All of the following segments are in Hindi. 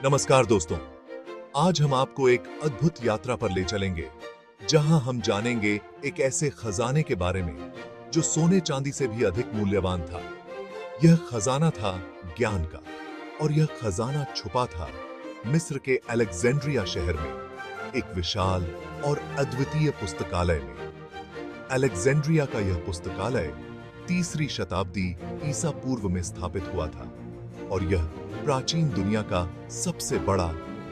नमस्कार दोस्तों, आज हम आपको एक अद्भुत यात्रा पर ले चलेंगे जहां हम जानेंगे एक ऐसे खजाने के बारे में जो सोने चांदी से भी अधिक मूल्यवान था। यह खजाना था ज्ञान का, और यह खजाना छुपा था मिस्र के अलेक्जेंड्रिया शहर में एक विशाल और अद्वितीय पुस्तकालय में। अलेक्जेंड्रिया का यह पुस्तकालय 3री शताब्दी ईसा पूर्व में स्थापित हुआ था, और यह प्राचीन दुनिया का सबसे बड़ा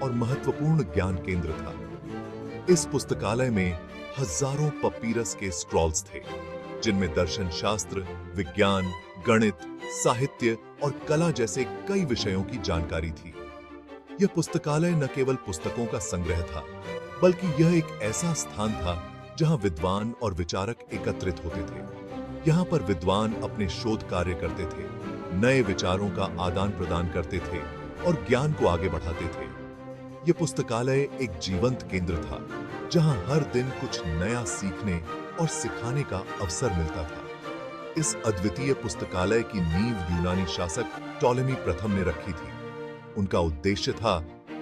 और महत्वपूर्ण ज्ञान केंद्र था। इस पुस्तकालय में हजारों पपीरस के स्क्रॉल्स थे, जिनमें दर्शन शास्त्र, विज्ञान, गणित, साहित्य और कला जैसे कई विषयों की जानकारी थी। यह पुस्तकालय न केवल पुस्तकों का संग्रह था, बल्कि यह एक ऐसा स्थान था जहां विद्वान और विचारक एकत्रित होते थे। यहाँ पर विद्वान अपने शोध कार्य करते थे, नए विचारों का आदान प्रदान करते थे और ज्ञान को आगे बढ़ाते थे। यह पुस्तकालय एक जीवंत केंद्र था, जहां हर दिन कुछ नया सीखने और सिखाने का अवसर मिलता था। इस अद्वितीय पुस्तकालय की नींव यूनानी शासक टॉलेमी प्रथम ने रखी थी। उनका उद्देश्य था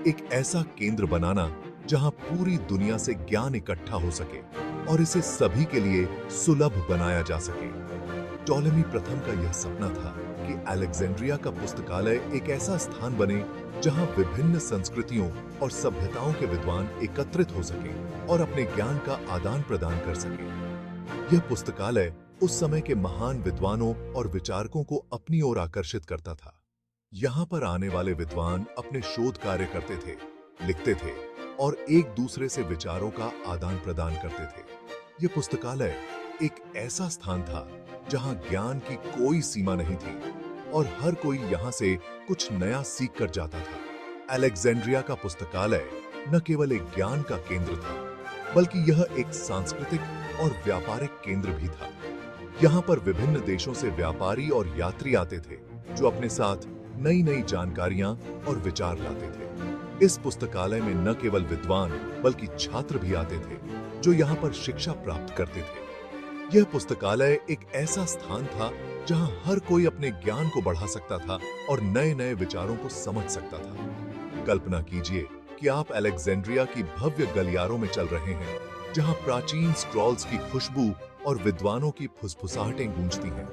एक ऐसा केंद्र बनाना जहां पूरी दुनिया से ज्ञान इकट्ठा हो सके और इसे सभी के लिए सुलभ बनाया जा सके। टॉलेमी प्रथम का यह सपना था कि अलेक्जेंड्रिया का पुस्तकालय एक ऐसा स्थान बने जहां विभिन्न संस्कृतियों और सभ्यताओं के विद्वान एकत्रित हो सकें और अपने ज्ञान का आदान प्रदान कर सकें। यह पुस्तकालय उस समय के महान विद्वानों और विचारकों को अपनी ओर आकर्षित करता था। यहाँ पर आने वाले विद्वान अपने शोध कार्य करते थे, लिखते थे और एक दूसरे से विचारों का आदान प्रदान करते थे। यह पुस्तकालय एक ऐसा स्थान था जहां ज्ञान की कोई सीमा नहीं थी और हर कोई यहां से कुछ नया सीख कर जाता था। अलेक्जेंड्रिया का पुस्तकालय न केवल एक ज्ञान का केंद्र था, बल्कि यह एक सांस्कृतिक और व्यापारिक केंद्र भी था। यहाँ पर विभिन्न देशों से व्यापारी और यात्री आते थे, जो अपने साथ नई नई जानकारियां और विचार लाते थे। इस पुस्तकालय में न केवल विद्वान बल्कि छात्र भी आते थे, जो यहाँ पर शिक्षा प्राप्त करते थे। यह पुस्तकालय एक ऐसा स्थान था जहां हर कोई अपने ज्ञान को बढ़ा सकता था और नए नए विचारों को समझ सकता था। कल्पना कीजिए कि आप अलेक्जेंड्रिया की भव्य गलियारों में चल रहे हैं, जहां प्राचीन स्क्रॉल्स की खुशबू और विद्वानों की फुसफुसाहटें गूंजती हैं।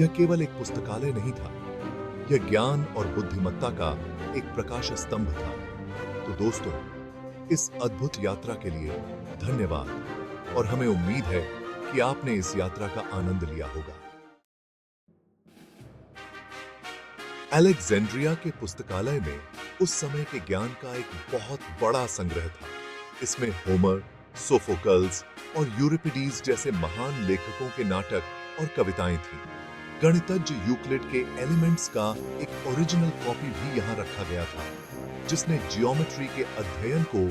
यह केवल एक पुस्तकालय नहीं था, यह ज्ञान और बुद्धिमत्ता का एक प्रकाश स्तंभ था। तो दोस्तों, इस अद्भुत यात्रा के लिए धन्यवाद, और हमें उम्मीद है कि आपने इस यात्रा का आनंद लिया होगा। अलेक्जेंड्रिया के पुस्तकालय में उस समय के ज्ञान का एक बहुत बड़ा संग्रह था। इसमें होमर, सोफोकल्स और यूरिपिडीज जैसे महान लेखकों के नाटक और कविताएं थीं। गणितज्ञ यूक्लिड के एलिमेंट्स का एक ओरिजिनल कॉपी भी यहाँ रखा गया था, जिसने जियोमेट्री के अध्ययन को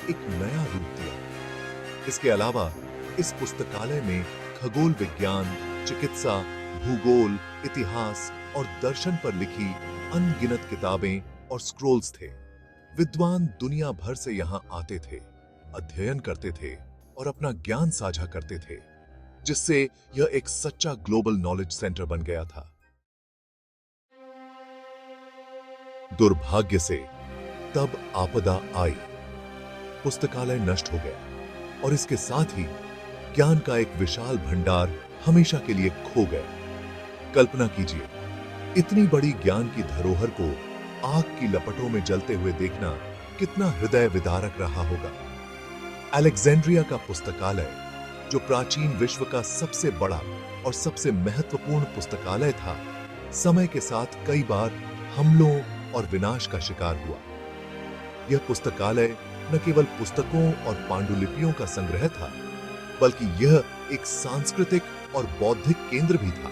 एक नया रूप दिया। इसके अलावा इस पुस्तकालय में खगोल विज्ञान, चिकित्सा, भूगोल, इतिहास और दर्शन पर लिखी अनगिनत किताबें और स्क्रोल्स थे। विद्वान दुनिया भर से यहाँ आते थे, अध्ययन करते थे और अपना ज्ञान साझा करते थे, जिससे यह एक सच्चा ग्लोबल नॉलेज सेंटर बन गया था। दुर्भाग्य से तब आपदा आई, पुस्तकालय नष्ट हो गया और इसके साथ ही ज्ञान का एक विशाल भंडार हमेशा के लिए खो गया। कल्पना कीजिए, इतनी बड़ी ज्ञान की धरोहर को आग की लपटों में जलते हुए देखना कितना हृदय विदारक रहा होगा। अलेक्जेंड्रिया का पुस्तकालय, जो प्राचीन विश्व का सबसे बड़ा और सबसे महत्वपूर्ण पुस्तकालय था, समय के साथ कई बार हमलों और विनाश का शिकार हुआ। यह पुस्तकालय न केवल पुस्तकों और पांडुलिपियों का संग्रह था, बल्कि यह एक सांस्कृतिक और बौद्धिक केंद्र भी था,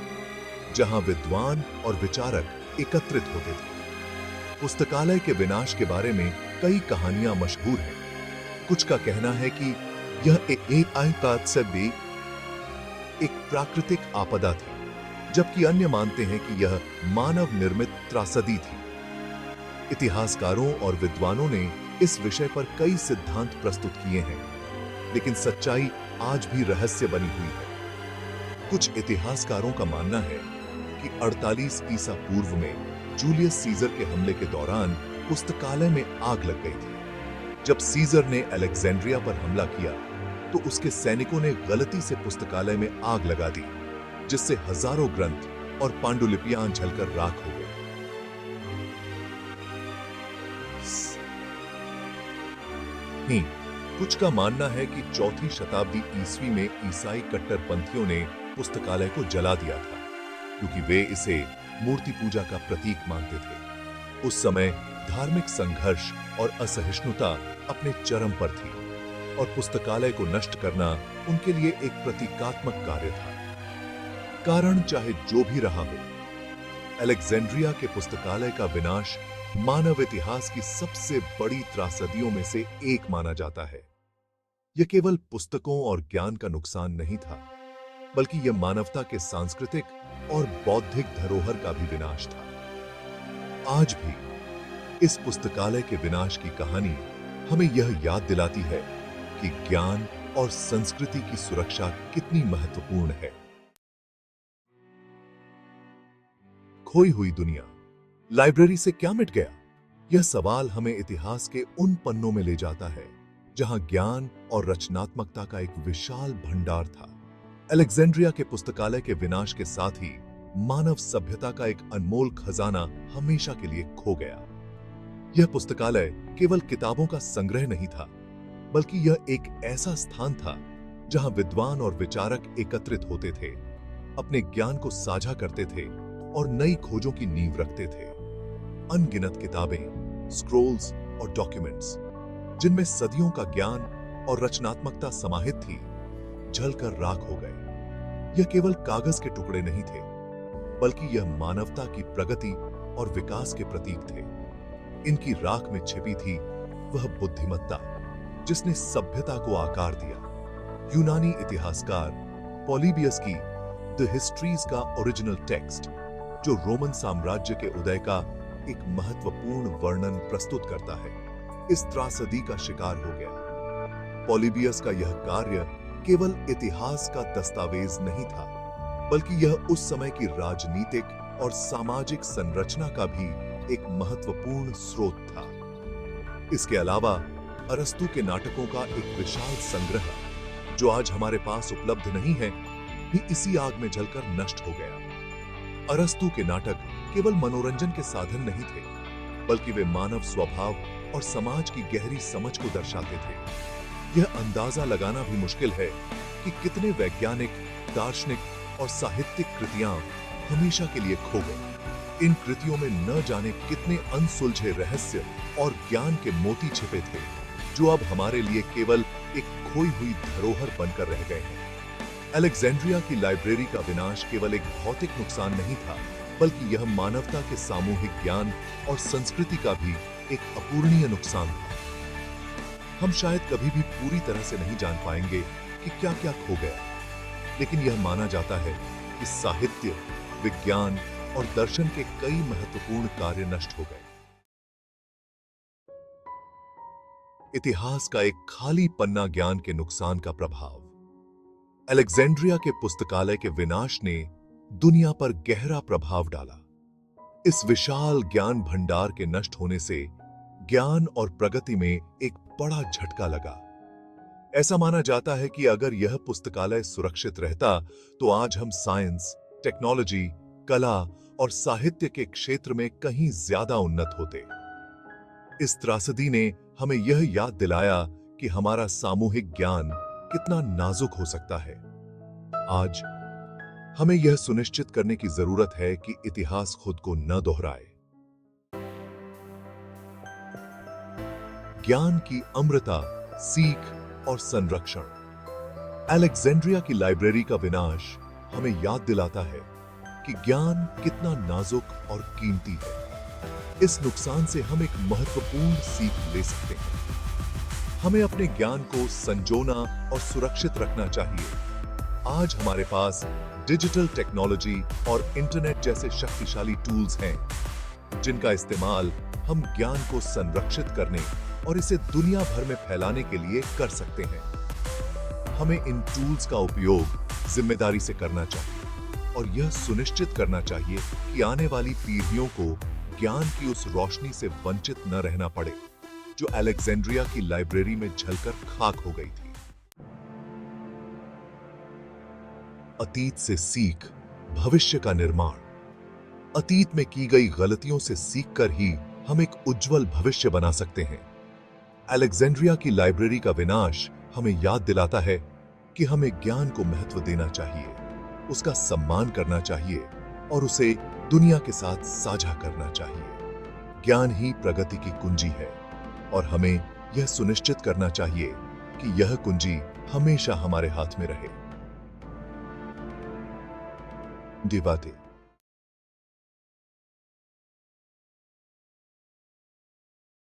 जहां विद्वान और विचारक एकत्रित होते थे। पुस्तकालय के विनाश के बारे में कई कहानियां मशहूर हैं। कुछ का कहना है कि यह एक प्राकृतिक आपदा थी, जबकि अन्य मानते हैं कि यह मानव निर्मित त्रासदी थी। इतिहासकारों और विद्वानों ने इस विषय पर कई सिद्धांत प्रस्तुत किए हैं, लेकिन सच्चाई आज भी रहस्य बनी हुई है। कुछ इतिहासकारों का मानना है कि 48 ईसा पूर्व में जूलियस सीजर के हमले के दौरान पुस्तकालय में आग लग गई थी। जब सीजर ने अलेक्जेंड्रिया पर हमला किया तो उसके सैनिकों ने गलती से पुस्तकालय में आग लगा दी, जिससे हजारों ग्रंथ और पांडुलिपियां जलकर राख हो गई। कुछ का मानना है कि 4वीं शताब्दी ईस्वी में ईसाई कट्टरपंथियों ने पुस्तकालय को जला दिया था, क्योंकि वे इसे मूर्ति पूजा का प्रतीक मानते थे। उस समय धार्मिक संघर्ष और असहिष्णुता अपने चरम पर थी और पुस्तकालय को नष्ट करना उनके लिए एक प्रतीकात्मक कार्य था। कारण चाहे जो भी रहा हो, अलेक्जेंड्रिया के पुस्तकालय का विनाश मानव इतिहास की सबसे बड़ी त्रासदियों में से एक माना जाता है। यह केवल पुस्तकों और ज्ञान का नुकसान नहीं था, बल्कि यह मानवता के सांस्कृतिक और बौद्धिक धरोहर का भी विनाश था। आज भी इस पुस्तकालय के विनाश की कहानी हमें यह याद दिलाती है कि ज्ञान और संस्कृति की सुरक्षा कितनी महत्वपूर्ण है। खोई हुई दुनिया, लाइब्रेरी से क्या मिट गया? यह सवाल हमें इतिहास के उन पन्नों में ले जाता है जहां ज्ञान और रचनात्मकता का एक विशाल भंडार था। अलेक्जेंड्रिया के पुस्तकालय के विनाश के साथ ही मानव सभ्यता का एक अनमोल खजाना हमेशा के लिए खो गया। यह पुस्तकालय केवल किताबों का संग्रह नहीं था, बल्कि यह एक ऐसा स्थान था जहां विद्वान और विचारक एकत्रित होते थे, अपने ज्ञान को साझा करते थे और नई खोजों की नींव रखते थे। अनगिनत किताबें, स्क्रोल्स और डॉक्यूमेंट्स, जिनमें सदियों का ज्ञान और रचनात्मकता समाहित थी, जलकर राख हो गए। यह केवल कागज के टुकड़े नहीं थे, बल्कि यह मानवता की प्रगति और विकास के प्रतीक थे। इनकी राख में छिपी थी वह बुद्धिमत्ता जिसने सभ्यता को आकार दिया। यूनानी इतिहासकार पॉलीबियस की द हिस्ट्रीज का ओरिजिनल टेक्स्ट, जो रोमन साम्राज्य के उदय का एक महत्वपूर्ण वर्णन प्रस्तुत करता है, इस त्रासदी का शिकार हो गया। पॉलीबियस का यह कार्य केवल इतिहास का दस्तावेज नहीं था, बल्कि यह उस समय की राजनीतिक और सामाजिक संरचना का भी एक महत्वपूर्ण स्रोत था। इसके अलावा अरस्तु के नाटकों का एक विशाल संग्रह, जो आज हमारे पास उपलब्ध नहीं है, भी इसी आग में जलकर नष्ट हो गया। अरस्तु के नाटक केवल मनोरंजन के साधन नहीं थे, बल्कि वे मानव स्वभाव और समाज की गहरी समझ को दर्शाते थे। यह अंदाजा लगाना भी मुश्किल है कि कितने वैज्ञानिक, दार्शनिक और साहित्यिक कृतियां हमेशा के लिए खो गई। इन कृतियों में न जाने कितने अनसुलझे रहस्य और ज्ञान के मोती छिपे थे, जो अब हमारे लिए केवल एक खोई हुई धरोहर बनकर रह गए हैं। अलेक्जेंड्रिया की लाइब्रेरी का विनाश केवल एक भौतिक नुकसान नहीं था, बल्कि यह मानवता के सामूहिक ज्ञान और संस्कृति का भी एक अपूरणीय नुकसान था। हम शायद कभी भी पूरी तरह से नहीं जान पाएंगे कि क्या-क्या खो गया, लेकिन यह माना जाता है कि साहित्य, विज्ञान और दर्शन के कई महत्वपूर्ण कार्य नष्ट हो गए। इतिहास का एक खाली पन्ना ज्ञान के नुकसान का प्रभाव। अलेक्जेंड्रिया के पुस्तकालय के विनाश ने दुनिया पर गहरा प्रभाव डाला। इस विशाल ज्ञान भंडार के नष्ट होने से ज्ञान और प्रगति में एक बड़ा झटका लगा। ऐसा माना जाता है कि अगर यह पुस्तकालय सुरक्षित रहता, तो आज हम साइंस, टेक्नोलॉजी, कला और साहित्य के क्षेत्र में कहीं ज्यादा उन्नत होते। इस त्रासदी ने हमें यह याद दिलाया कि हमारा सामूहिक ज्ञान कितना नाजुक हो सकता है। आज हमें यह सुनिश्चित करने की जरूरत है कि इतिहास खुद को न दोहराए। ज्ञान की अमृता, सीख और संरक्षण। अलेक्जेंड्रिया की लाइब्रेरी का विनाश हमें याद दिलाता है कि ज्ञान कितना नाजुक और कीमती है। इस नुकसान से हम एक महत्वपूर्ण सीख ले सकते हैं। हमें अपने ज्ञान को संजोना और सुरक्षित रखना चाहिए। आज हमारे पास डिजिटल टेक्नोलॉजी और इंटरनेट जैसे शक्तिशाली टूल्स हैं, जिनका इस्तेमाल हम ज्ञान को संरक्षित करने और इसे दुनिया भर में फैलाने के लिए कर सकते हैं। हमें इन टूल्स का उपयोग जिम्मेदारी से करना चाहिए और यह सुनिश्चित करना चाहिए कि आने वाली पीढ़ियों को ज्ञान की उस रोशनी से वंचित न रहना पड़े जो अलेक्जेंड्रिया की लाइब्रेरी में जलकर खाक हो गई थी। अतीत से सीख, भविष्य का निर्माण। अतीत में की गई गलतियों से सीखकर ही हम एक उज्जवल भविष्य बना सकते हैं। अलेक्जेंड्रिया की लाइब्रेरी का विनाश हमें याद दिलाता है कि हमें ज्ञान को महत्व देना चाहिए, उसका सम्मान करना चाहिए और उसे दुनिया के साथ साझा करना चाहिए। ज्ञान ही प्रगति की कुंजी है और हमें यह सुनिश्चित करना चाहिए कि यह कुंजी हमेशा हमारे हाथ में रहे। दिवाते